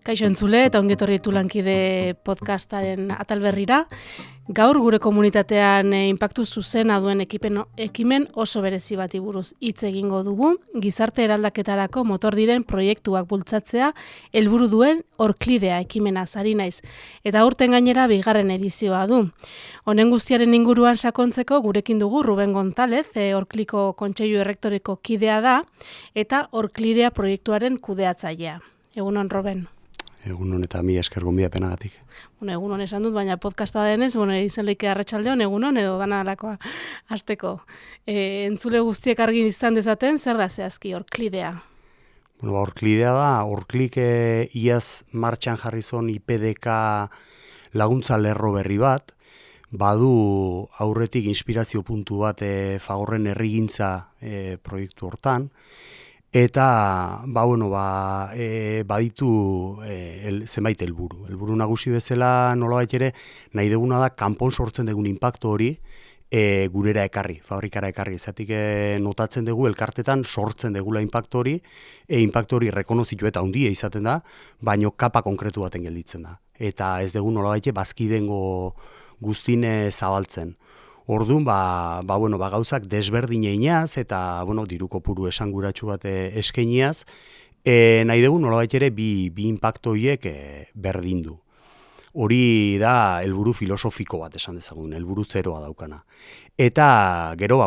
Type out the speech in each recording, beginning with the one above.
Kaixo entzule eta ongi etorri lankide podcastaren atal berrira. Gaur gure komunitatean inpaktu zuzena duen ekimen oso berezi bati buruz hitz egingo dugu. Gizarte eraldaketarako motor diren proiektuak bultzatzea helburu duen Orklidea ekimenaz ari naiz. Eta aurten gainera 2. edizioa du. Honen guztiaren inguruan sakontzeko gurekin dugu Ruben González, Orkliko Kontseilu Errektoreko kidea da eta Orklidea proiektuaren kudeatzailea. Egunon, Ruben. Egunon eta mi esker gonbidapenagatik. Egunon esan dut, baina podcasta denez, izan leike arratsaldeon egunon edo dana alakoa hasteko. Entzule guztiek argi izan dezaten, zer da zehazki Orklidea? Orklidea da, Orklik iaz martxan jarri zon IPDK laguntza lerro berri bat, badu aurretik inspirazio puntu bat Fagorren herrigintza proiektu hortan, eta baditu zenbait helburu. Helburu nagusi bezala nolabait ere nahi duguna da kanpon sortzen dugun inpaktu hori gurera ekarri, fabrikara ekarri. Zatik notatzen dugu elkartetan sortzen dugula inpaktu hori rekonozitu eta handia izaten da, baino kapa konkretu baten gelditzen da. Eta ez dugu nolabait bazkidengo guztine zabaltzen. Orduan, gauzak desberdineinaz eta diru kopuru esanguratsu bat eskainiaz, nahi dugu nolabait ere bi inpaktu horiek berdindu. Hori da helburu filosofiko bat esan dezagun, helburu zeroa daukana. Eta gero,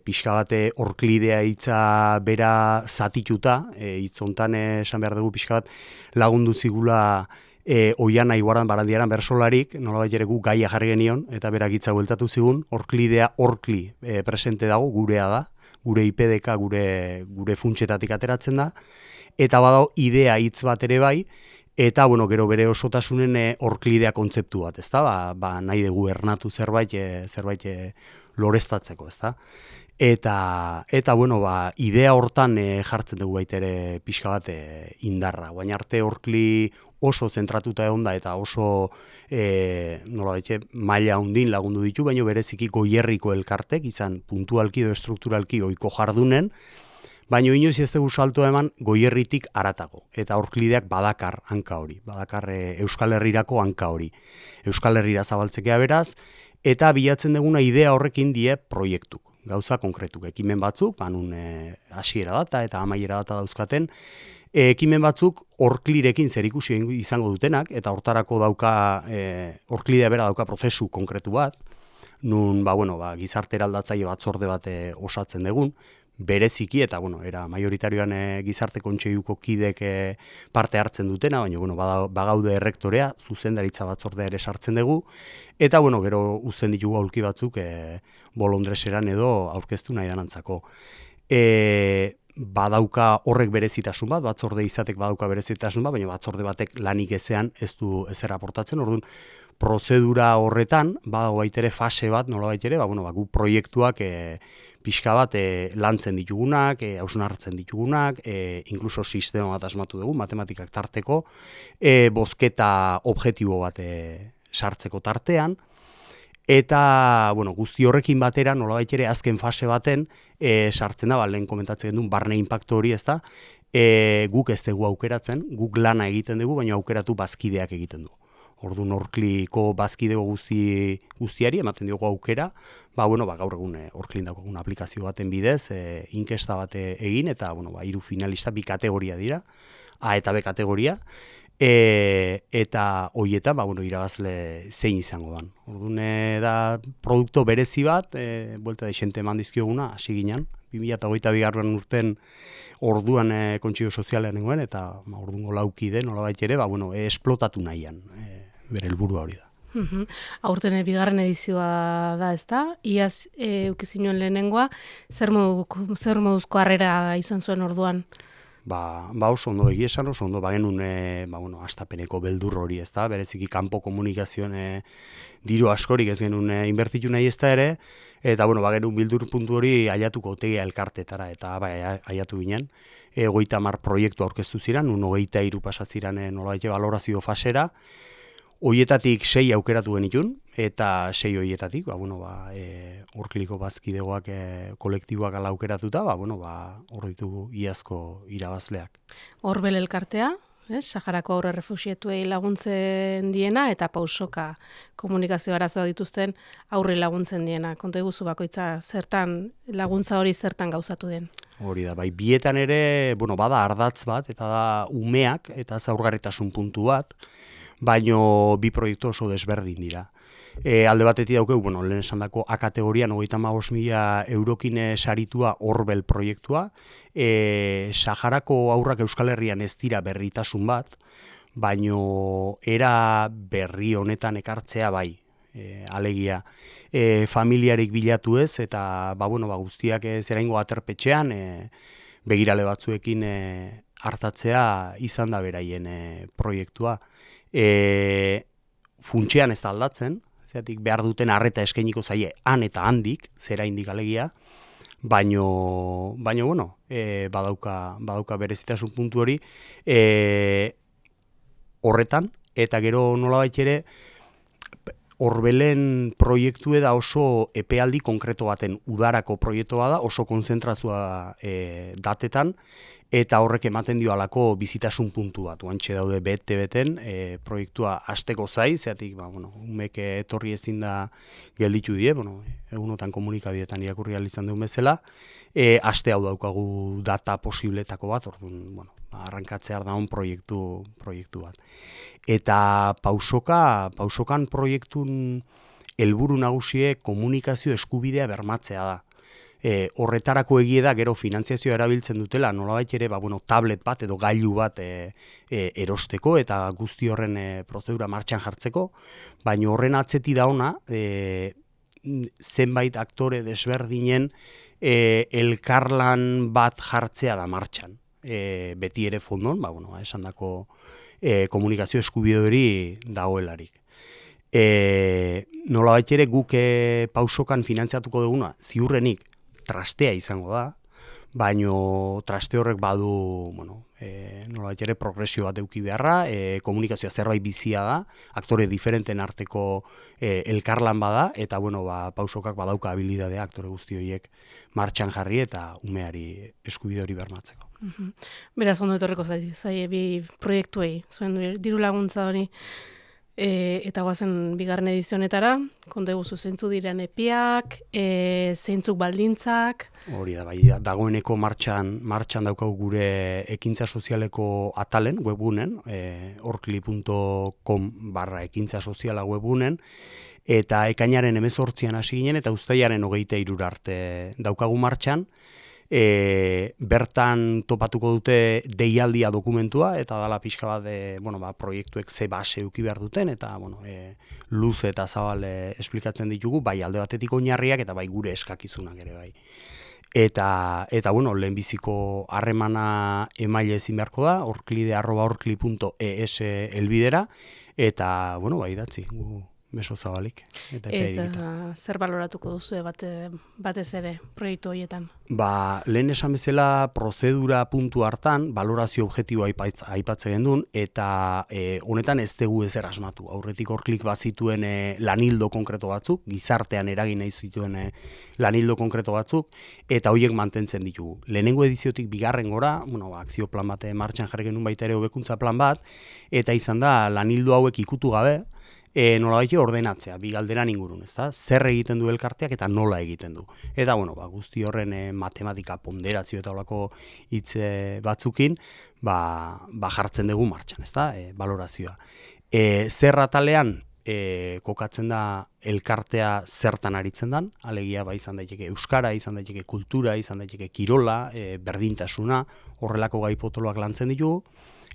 pixka bat Orklidea hitza bera zatituta, hitz hontan esan behar dugu pixka bat lagundu zigula Oiana Iguaran Barandiaran bersolarik, nolabait ere gu gaia jarri genion, eta berak hitza bueltatu zigun, Orklidea Orkli presente dago, gurea da, gure IPDK, gure funtsetatik ateratzen da, eta badago idea hitz bat ere bai, eta gero bere osotasunen Orklidea kontzeptu bat, ezta? Nahi dugu ernatu zerbait loreztatzeko, ezta? Eta idea hortan jartzen dugu baita ere pixka bat indarra. Baina arte Orkli oso zentratuta egon da eta oso maila handin lagundu ditu, baina bereziki goierriko elkartek, izan puntualki edo estrukturalki ohiko jardunen, baina inoiz ez dugu saltoa eman goierritik haratago. Eta Orklideak badakar hanka hori, badakar Euskal Herrirako hanka hori. Euskal Herrira zabaltzekea beraz, eta bilatzen duguna idea horrekin die proiektuk. Gauza konkretuk, ekimen batzuk, hasiera data eta amaiera data dauzkaten, ekimen batzuk Orklirekin zerikusi izango dutenak, eta hortarako Orklidea bera dauka prozesu konkretu bat, nun gizarte eraldatzaile batzorde bat osatzen dugun, bereziki, eta era majoritarioan gizarte kontseiluko kidek parte hartzen dutena, baina bagaude errektorea, zuzendaritza batzordea ere sartzen dugu, eta gero uzten ditugu aulki batzuk bolondreseran edo aurkeztu nahi danantzako. Badauka horrek berezitasun bat, batzorde izatek badauka berezitasun bat, baina batzorde batek lanik ezean ez du ezer aportatzen, orduan prozedura horretan, badago baitere fase bat, nolabait ere, gu proiektuak pixka bat lantzen ditugunak, hausnartzen ditugunak, inkluso sistema bat asmatu dugu, matematikak tarteko, bozketa objektibo bat sartzeko tartean, eta guzti horrekin batera, nolabait ere azken fase baten sartzen da, lehen komentatzen duen barne inpaktu hori, ezta, guk ez dugu aukeratzen, guk lana egiten dugu, baina aukeratu bazkideak egiten dugu. Orduan Orkliko bazkidego guztiari ematen diogu aukera, gaur egun Orklin daukagun aplikazio baten bidez, inkesta bat egin, eta 3 finalista 2 kategoria dira, A eta B kategoria, eta horietan irabazle zein izango dan. Orduan da produktu berezi bat, buelta deixente eman dizkioguna, hasi ginen, 2022 urten orduan kontseilu sozialean nengoen, eta orduan laukide, nolabait ere, esplotatu nahian, bere helburua hori da. Aurten 2. edizioa da, ezta? Iaz eukizinuen lehenengoa, zer moduzko harrera izan zuen orduan? Oso ondo, egia esan oso ondo, bagenun astapeneko beldur hori, ezta? Bereziki kanpo komunikazioen diru askorik ez genuen inbertitu nahi ezta ere, eta bagenun bildur puntu hori aiatuko tegia elkartetara, eta aiatu ginen. 30 proiektu aurkeztu ziren, 23 pasaziran nolabait balorazio fasera, Hoietatik 6 aukeratu genitun, eta 6 hoietatik, Orkliko bazkidegoak kolektiboak aukeratuta, hor ditugu iazko irabazleak. Orbel elkartea, Saharako aurre refuxietuei laguntzen diena eta pausoka komunikazio arazoa dituzten aurri laguntzen diena. Konta iguzu bakoitza zertan, laguntza hori zertan gauzatu den. Hori da, bai, bietan ere, bada ardatz bat, eta da umeak, eta zaurgarritasun puntu bat, baino bi proiektu oso desberdin dira. Alde batetik daukegu, lehen esan dako A kategorian 35.000 eurokin saritua Orbel proiektua. Saharako haurrak Euskal Herrian ez dira berritasun bat, baino era berri honetan ekartzea bai. Alegia familiarik bilatu ez, eta guztiak zeraingo aterpetxean begirale batzuekin hartatzea izan da beraien proiektua. Funtsean ez da aldatzen, zeratik behar duten arreta eskainiko zaie han eta handik, zera indik alegia, baino badauka berezitasun puntu hori horretan, eta gero nolabait ere, Orbelen proiektu da oso epealdi konkreto baten udarako proiektua da, oso konzentrazua datetan, eta horrek ematen dio alako bizitasun puntu bat. Oantxe daude bete-beten proiektua hasteko zai, zeatik, umek etorri ezin da gelditu die, egunotan komunikabidetan irakurri izan duen bezala, haste hau daukagu data posibletako bat, orduan, arrankatzear daun proiektu bat. Eta pausokan proiektun helburu nagusie komunikazio eskubidea bermatzea da. Horretarako egie da gero finantziazioa erabiltzen dutela, nolabait ere, tablet bat edo gailu bat erosteko eta guzti horren prozedura martxan jartzeko, baina horren atzeti da ona, zenbait aktore desberdinen elkarlan bat jartzea da martxan. Beti ere fondon, esan dako komunikazio eskubide hori dagoelarik. Nolabait ere guk pausokan finantziatuko duguna, ziurrenik trastea izango da, baino traste horrek badu, nolabait ere progresio bat eduki beharra, komunikazioa zerbait bizia da, aktore diferenten arteko elkarlan bada, eta pausokak badauka habilidadea aktore guzti horiek martxan jarri eta umeari eskubide hori bermatzeko. Beraz, ondo etorriko zaie bi proiektuei, zuen diru laguntza hori, eta guazen bigarren edizionetara, konta eguzu zeintzu diren epiak, zeintzuk baldintzak. Hori da, bai, dagoeneko martxan daukagu gure ekintza sozialeko atalen, webgunen, orkli.com/ekintza soziala webgunen, eta ekainaren 18an hasi ginen, eta uztailaren 23 arte daukagu martxan, bertan topatuko dute deialdia dokumentua, eta dala pixka bat proiektuek ze base eduki behar duten, eta luze eta zabal esplikatzen ditugu, bai alde batetik oinarriak eta bai gure eskakizunak ere bai. Eta lehenbiziko harremana emaile ezin beharko da, orklide@orkli.es helbidera, eta bai idatzi, meso zabalik. Eta zer baloratuko duzu batez ere proiektu horietan? Lehen esan bezala prozedura puntu hartan, balorazio objektiboa aipatzen gendun, eta honetan ez dugu ezer asmatu. Aurretik Orklik bazituen lanildo konkreto batzuk, gizartean eragin nahi zituen lanildo konkreto batzuk, eta horiek mantentzen ditugu. Lehenengo ediziotik bigarren gora, akzio plan bat martxan jarri genuen baita ere hobekuntza plan bat, eta izan da lanildo hauek ikutu gabe, nolabait ordenatzea, bi galderan ingurun, ezta? Zer egiten du elkarteak eta nola egiten du. Eta guzti horren matematika ponderazio eta holako hitz batzukin, jartzen dugu martxan, ezta? Balorazioa. Zer atalean kokatzen da elkartea zertan aritzen dan, alegia izan daiteke euskara, izan daiteke kultura, izan daiteke kirola, berdintasuna, horrelako gai potoloak lantzen ditugu.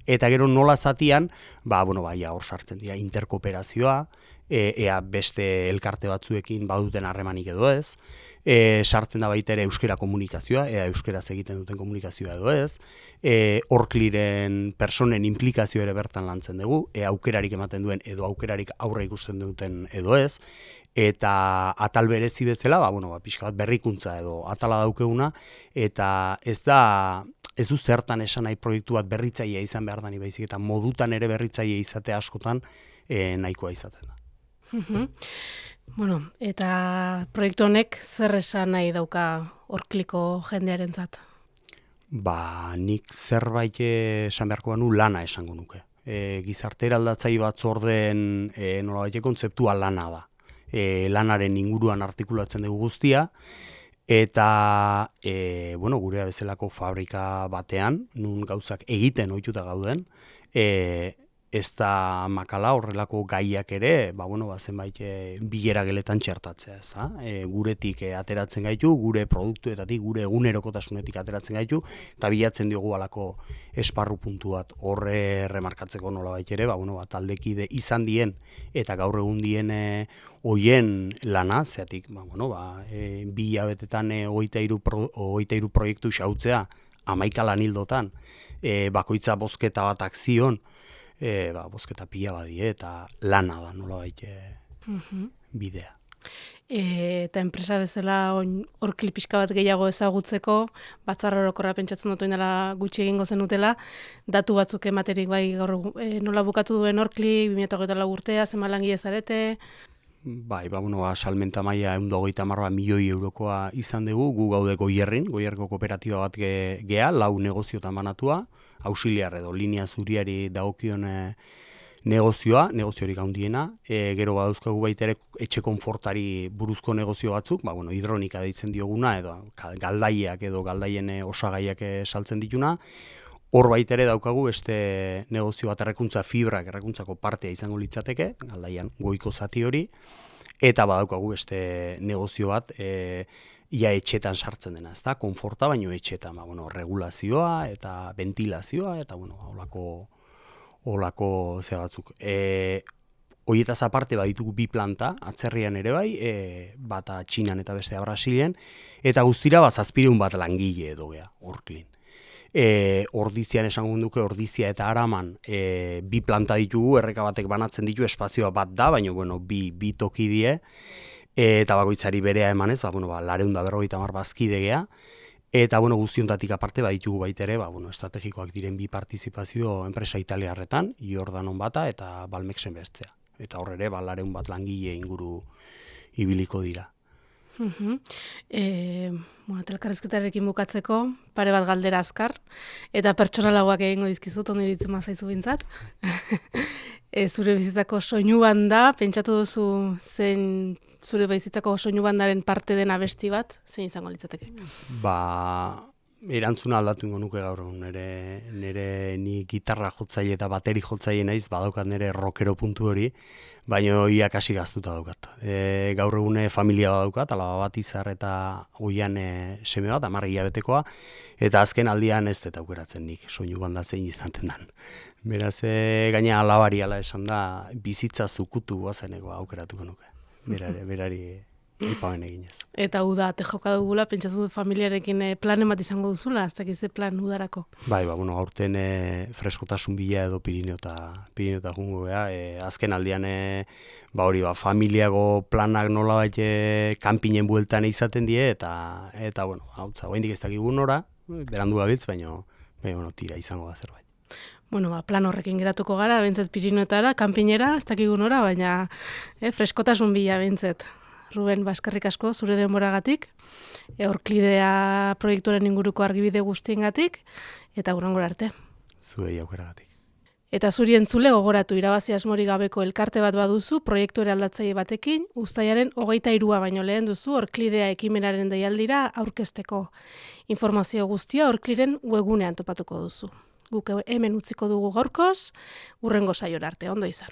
Eta gero nola zatian, hor sartzen dira interkooperazioa, ea beste elkarte batzuekin baduten harremanik edo ez, sartzen da baita ere euskera komunikazioa, ea euskeraz egiten duten komunikazioa edo ez, Orkliren personen implikazio ere bertan lantzen dugu, ea aukerarik ematen duen edo aukerarik aurre ikusten duten edo ez, eta atal berezi bezala, pixka bat berrikuntza edo atala daukeguna, eta ez du zertan esan nahi proiektu bat berritzailea izan behar dani baizik, eta modutan ere berritzailea izatea askotan nahikoa izaten da. Eta proiektu honek zer esan nahi dauka Orkliko jendearentzat? Nik zerbait esan beharko banu lana esango nuke. Gizarte eraldatzai batzordeen nolabait kontzeptua lana da. Lanaren inguruan artikulatzen dugu guztia, eta gurea bezalako fabrika batean, nun gauzak egiten ohituta gauden, ez da makala horrelako gaiak ere, zenbait bilera geletan txertatzea, ez da? Guretik ateratzen gaitu, gure produktuetatik, gure egunerokotasunetik ateratzen gaitu, eta bilatzen diogu alako esparru puntu bat horre remarkatzeko nolabait ere, taldekide izan dien, eta gaur egun dien hoien lana, zeatik, 2 hilabetetan 23 proiektu xautzea, 11 lan hildotan, bakoitza bozketa bat akzion, bozketa pila badie, eta lana da nolabait bidea. Eta enpresa bezala Orkli pixka bat gehiago ezagutzeko, batzar orokorra pentsatzen dut dela gutxi egingo zenutela, datu batzuk ematerik bai gaur nola bukatu duen Orkli, 2024 urtea, zenbat langile zarete? Salmenta maila 130 milioi eurokoa izan dugu, gu gaude Goierriko kooperatiba bat gea, 4 negoziotan banatua, auxiliar edo linea zuriari dagokion negoziorik handiena, gero badauzkagu baita ere etxe konfortari buruzko negozio batzuk, hidronika deitzen dioguna, edo galdaiak edo galdaien osagaiak saltzen dituna. Hor baita ere daukagu beste negozio bat errekuntzako partea izango litzateke, galdaian goiko zati hori, eta badaukagu beste negozio bat, ia etxetan sartzen dena, ez da, konforta, baino etxetan, regulazioa eta ventilazioa, eta holako zea batzuk. Horietaz aparte baditugu 2 planta, atzerrian ere bai, bata Txinan eta bestea Brasilen, eta guztira 700 bat langile edo gea, Orklin. Ordizian esango duke, Ordizia eta Araman 2 planta ditugu, erreka batek banatzen ditu, espazioa bat da, baina bi toki die, eta bakoitzari berea emanez, 450 bazkide gea, eta guztiontatik aparte baditugu baita ere, estrategikoak diren 2 partizipazio enpresa italiarretan, Jordanon bata eta Balmexen bestea. Eta horre ere, 400 bat langile inguru ibiliko dira. Elkarrizketarekin bukatzeko, pare bat galdera azkar, eta pertsonalagoak egingo dizkizut, ondo iritzen mazaizu bintzat. Zure bizitzako soinu banda, pentsatu duzu zen zure bizitzako soinu bandaren parte den abesti bat, zein izango litzateke? Erantzuna aldatu ingo nuke gaur, nire ni gitarra jotzaile eta bateri jotzaile naiz, badaukat nire rockero puntu hori, baina iak hasi gaztuta daukat. Gaur egune familia badaukat, alaba bat izar eta oian seme bat, 10 hilabetekoa, eta azken aldian ez dut aukeratzen nik, soinu banda zein izanten dan. Beraz, gaina alabari ala esan da, bizitza zukutu guazeneko aukeratuko nuke, berari ipamen eginez. Eta uda, te joka dugula, pentsatzen dut familiarekin planen bat izango duzula, ez dakize plan udarako? Aurten freskotasun bila edo Pirinota jungo gea, azken aldian familiago planak nolabait kanpinen bueltan izaten die, eta hautza, oraindik ez dakigu nora, berandu gabiltz, baina tira izango da zerbait. Plan horrekin geratuko gara, bentzet Pirinotara, kanpinera, ez dakigu nora, baina freskotasun bila bentzet. Ruben, eskerrik asko, zure denboragatik, Orklidea proiektuaren inguruko argibide guztiengatik, eta hurrengora arte. Zuei aukeragatik. Eta zuri entzule gogoratu irabazi asmorik gabeko elkarte bat baduzu, proiektu eraldatzaile batekin, uztailaren 23 baino lehen duzu Orklidea ekimenaren deialdira aurkezteko. Informazio guztia Orkliren webgunean topatuko duzu. Guk hemen utziko dugu gaurkoz, hurrengo saiora arte, ondo izan.